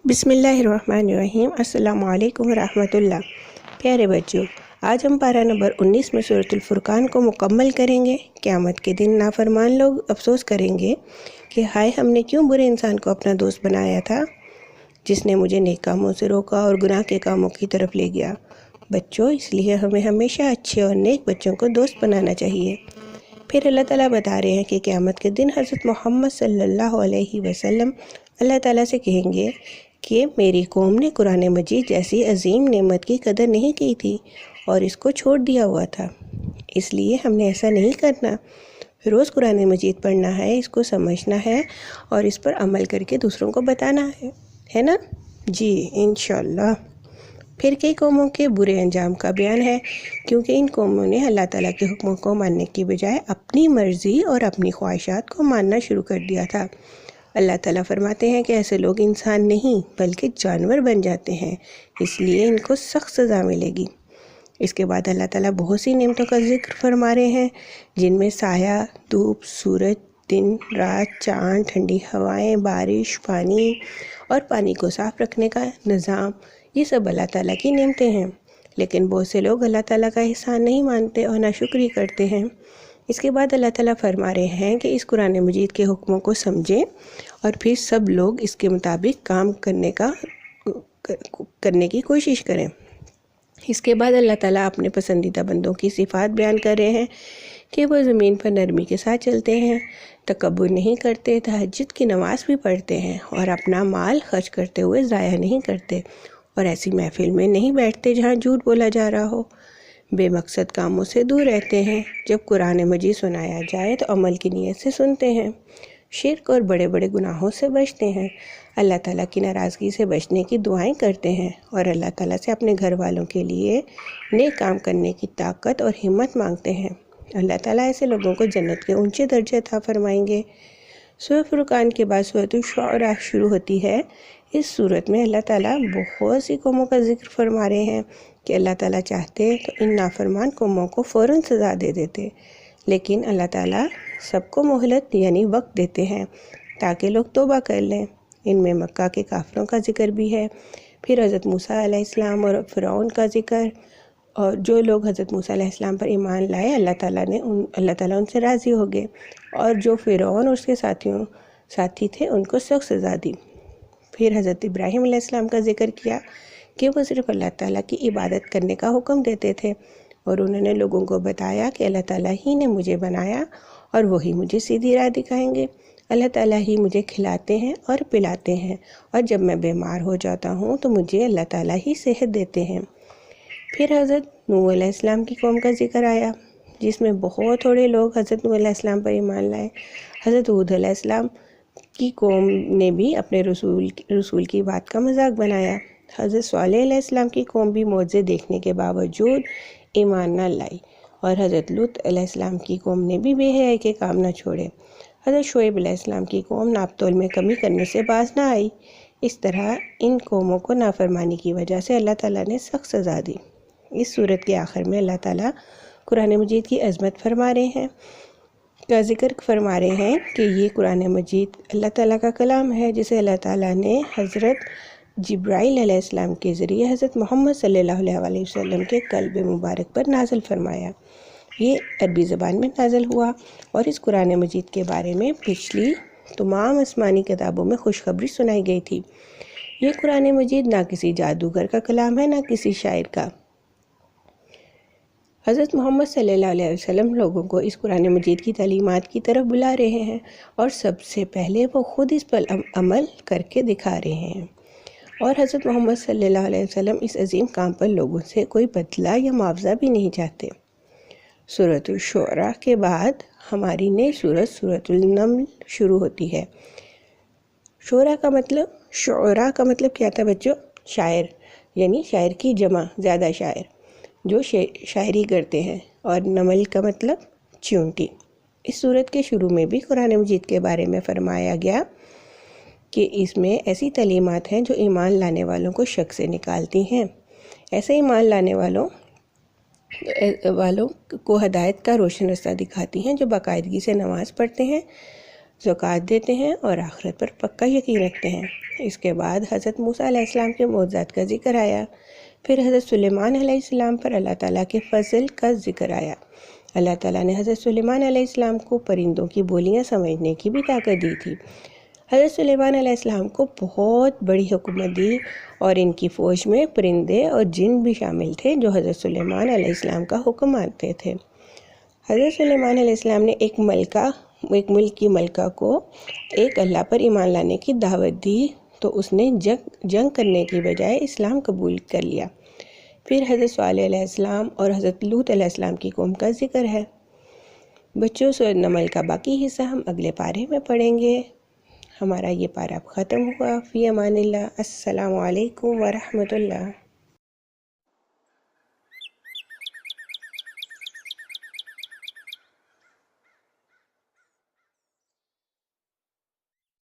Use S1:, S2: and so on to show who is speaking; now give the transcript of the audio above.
S1: بسم اللہ الرحمن الرحیم۔ السلام علیکم ورحمۃ اللہ۔ پیارے بچوں، آج ہم پارہ نمبر 19 میں سورۃ الفرقان کو مکمل کریں گے۔ قیامت کے دن نافرمان لوگ افسوس کریں گے کہ ہائے، ہم نے کیوں برے انسان کو اپنا دوست بنایا تھا جس نے مجھے نیک کاموں سے روکا اور گناہ کے کاموں کی طرف لے گیا۔ بچوں، اس لیے ہمیں ہمیشہ اچھے اور نیک بچوں کو دوست بنانا چاہیے۔ پھر اللہ تعالیٰ بتا رہے ہیں کہ قیامت کے دن حضرت محمد صلی اللہ علیہ وسلم اللہ تعالیٰ سے کہیں گے کہ میری قوم نے قرآن مجید جیسی عظیم نعمت کی قدر نہیں کی تھی اور اس کو چھوڑ دیا ہوا تھا، اس لیے ہم نے ایسا نہیں کرنا۔ روز قرآن مجید پڑھنا ہے، اس کو سمجھنا ہے اور اس پر عمل کر کے دوسروں کو بتانا ہے نا؟ جی انشاءاللہ۔ پھر کئی قوموں کے برے انجام کا بیان ہے، کیونکہ ان قوموں نے اللہ تعالیٰ کے حکموں کو ماننے کی بجائے اپنی مرضی اور اپنی خواہشات کو ماننا شروع کر دیا تھا۔ اللہ تعالیٰ فرماتے ہیں کہ ایسے لوگ انسان نہیں بلکہ جانور بن جاتے ہیں، اس لیے ان کو سخت سزا ملے گی۔ اس کے بعد اللہ تعالیٰ بہت سی نعمتوں کا ذکر فرما رہے ہیں، جن میں سایہ، دھوپ، سورج، دن، رات، چاند، ٹھنڈی ہوائیں، بارش، پانی اور پانی کو صاف رکھنے کا نظام، یہ سب اللہ تعالیٰ کی نعمتیں ہیں۔ لیکن بہت سے لوگ اللہ تعالیٰ کا احسان نہیں مانتے اور ناشکری کرتے ہیں۔ اس کے بعد اللہ تعالیٰ فرما رہے ہیں کہ اس قرآن مجید کے حکموں کو سمجھیں اور پھر سب لوگ اس کے مطابق کام کرنے کی کوشش کریں۔ اس کے بعد اللہ تعالیٰ اپنے پسندیدہ بندوں کی صفات بیان کر رہے ہیں کہ وہ زمین پر نرمی کے ساتھ چلتے ہیں، تکبر نہیں کرتے، تہجد کی نماز بھی پڑھتے ہیں اور اپنا مال خرچ کرتے ہوئے ضائع نہیں کرتے، اور ایسی محفل میں نہیں بیٹھتے جہاں جھوٹ بولا جا رہا ہو، بے مقصد کاموں سے دور رہتے ہیں، جب قرآن مجید سنایا جائے تو عمل کی نیت سے سنتے ہیں، شرک اور بڑے بڑے گناہوں سے بچتے ہیں، اللہ تعالیٰ کی ناراضگی سے بچنے کی دعائیں کرتے ہیں اور اللہ تعالیٰ سے اپنے گھر والوں کے لیے نیک کام کرنے کی طاقت اور ہمت مانگتے ہیں۔ اللہ تعالیٰ ایسے لوگوں کو جنت کے اونچے درجے عطا فرمائیں گے۔ سورۃ فرقان کے بعد سورۃ الشعراء شروع ہوتی ہے۔ اس سورت میں اللہ تعالیٰ بہت سی قوموں کا ذکر فرما رہے ہیں کہ اللہ تعالیٰ چاہتے تو ان نافرمان قوموں کو فوراً سزا دے دیتے، لیکن اللہ تعالیٰ سب کو مہلت یعنی وقت دیتے ہیں تاکہ لوگ توبہ کر لیں۔ ان میں مکہ کے کافروں کا ذکر بھی ہے، پھر حضرت موسیٰ علیہ السلام اور فرعون کا ذکر، اور جو لوگ حضرت موسیٰ علیہ السلام پر ایمان لائے اللہ تعالیٰ ان سے راضی ہو گئے، اور جو فرعون اور اس کے ساتھی تھے ان کو سخت سزا دی۔ پھر حضرت ابراہیم علیہ السلام کا ذکر کیا کہ وہ صرف اللہ تعالیٰ کی عبادت کرنے کا حکم دیتے تھے، اور انہوں نے لوگوں کو بتایا کہ اللہ تعالیٰ ہی نے مجھے بنایا اور وہی مجھے سیدھی راہ دکھائیں گے، اللہ تعالیٰ ہی مجھے کھلاتے ہیں اور پلاتے ہیں، اور جب میں بیمار ہو جاتا ہوں تو مجھے اللہ تعالیٰ ہی صحت دیتے ہیں۔ پھر حضرت نوح علیہ السلام کی قوم کا ذکر آیا، جس میں بہت تھوڑے لوگ حضرت نوح علیہ السلام پر ایمان لائے۔ حضرت ہود علیہ السلام کی قوم نے بھی اپنے رسول کی بات کا مذاق بنایا۔ حضرت صالح علیہ السلام کی قوم بھی معجزے دیکھنے کے باوجود ایمان نہ لائی، اور حضرت لوط علیہ السلام کی قوم نے بھی بے حیائی کے کام نہ چھوڑے۔ حضرت شعیب علیہ السلام کی قوم ناپ تول میں کمی کرنے سے باز نہ آئی۔ اس طرح ان قوموں کو نافرمانی کی وجہ سے اللہ تعالیٰ نے سخت سزا دی۔ اس سورت کے آخر میں اللہ تعالیٰ قرآن مجید کی عظمت کا ذکر فرما رہے ہیں کہ یہ قرآن مجید اللہ تعالیٰ کا کلام ہے، جسے اللہ تعالیٰ نے حضرت جبرائیل علیہ السلام کے ذریعے حضرت محمد صلی اللہ علیہ وسلم کے قلب مبارک پر نازل فرمایا۔ یہ عربی زبان میں نازل ہوا، اور اس قرآن مجید کے بارے میں پچھلی تمام آسمانی کتابوں میں خوشخبری سنائی گئی تھی۔ یہ قرآن مجید نہ کسی جادوگر کا کلام ہے، نہ کسی شاعر کا۔ حضرت محمد صلی اللہ علیہ وسلم لوگوں کو اس قرآن مجید کی تعلیمات کی طرف بلا رہے ہیں، اور سب سے پہلے وہ خود اس پر عمل کر کے دکھا رہے ہیں، اور حضرت محمد صلی اللہ علیہ وسلم اس عظیم کام پر لوگوں سے کوئی بدلہ یا معاوضہ بھی نہیں چاہتے۔ سورۃ الشعراء کے بعد ہماری نئی سورۃ النمل شروع ہوتی ہے۔ شعراء کا مطلب کیا تھا بچوں؟ شاعر، یعنی شاعر کی جمع، زیادہ شاعر جو شاعری کرتے ہیں، اور نمل کا مطلب چیونٹی۔ اس سورت کے شروع میں بھی قرآن مجید کے بارے میں فرمایا گیا کہ اس میں ایسی تعلیمات ہیں جو ایمان لانے والوں کو شک سے نکالتی ہیں۔ ایسے ایمان لانے والوں کو ہدایت کا روشن رستہ دکھاتی ہیں جو باقاعدگی سے نماز پڑھتے ہیں، زکوٰۃ دیتے ہیں اور آخرت پر پکا یقین رکھتے ہیں۔ اس کے بعد حضرت موسیٰ علیہ السلام کے معجزات کا ذکر آیا۔ پھر حضرت سلیمان علیہ السلام پر اللہ تعالیٰ کے فضل کا ذکر آیا۔ اللہ تعالیٰ نے حضرت سلیمان علیہ السلام کو پرندوں کی بولیاں سمجھنے کی بھی طاقت دی تھی۔ حضرت سلیمان علیہ السلام کو بہت بڑی حکومت دی اور ان کی فوج میں پرندے اور جن بھی شامل تھے جو حضرت سلیمان علیہ السلام کا حکم مانتے تھے۔ حضرت سلیمان علیہ السلام نے ایک ملک کی ملکہ کو ایک اللہ پر ایمان لانے کی دعوت دی تو اس نے جنگ کرنے کی بجائے اسلام قبول کر لیا۔ پھر حضرت صالح علیہ السلام اور حضرت لوط علیہ السلام کی قوم کا ذکر ہے۔ بچوں، سورۃ نمل کا باقی حصہ ہم اگلے پارے میں پڑھیں گے۔ ہمارا یہ پارہ ختم ہوا۔ فی امان اللہ۔ السلام علیکم ورحمۃ اللہ۔